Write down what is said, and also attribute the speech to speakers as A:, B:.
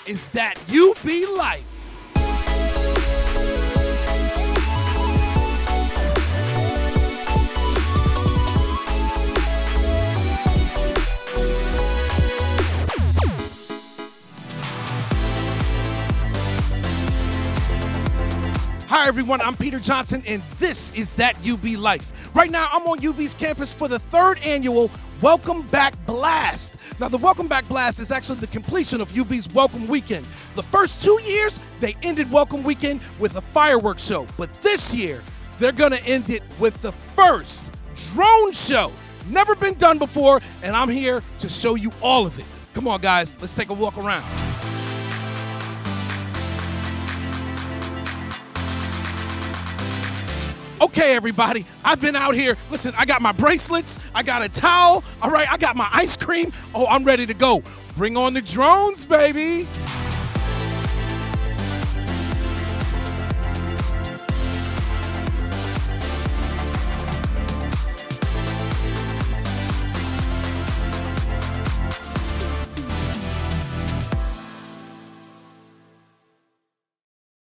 A: is that UB life. Hi everyone, I'm Peter Johnson and this is That UB Life. Right now I'm on UB's campus for the third annual Welcome Back Blast. Now the Welcome Back Blast is actually the completion of UB's Welcome Weekend. The first 2 years, they ended Welcome Weekend with a fireworks show. But this year, they're gonna end it with the first drone show. Never been done before, and I'm here to show you all of it. Come on guys, let's take a walk around. Okay, everybody, I've been out here. Listen, I got my bracelets, I got a towel, all right, I got my ice cream. Oh, I'm ready to go. Bring on the drones, baby.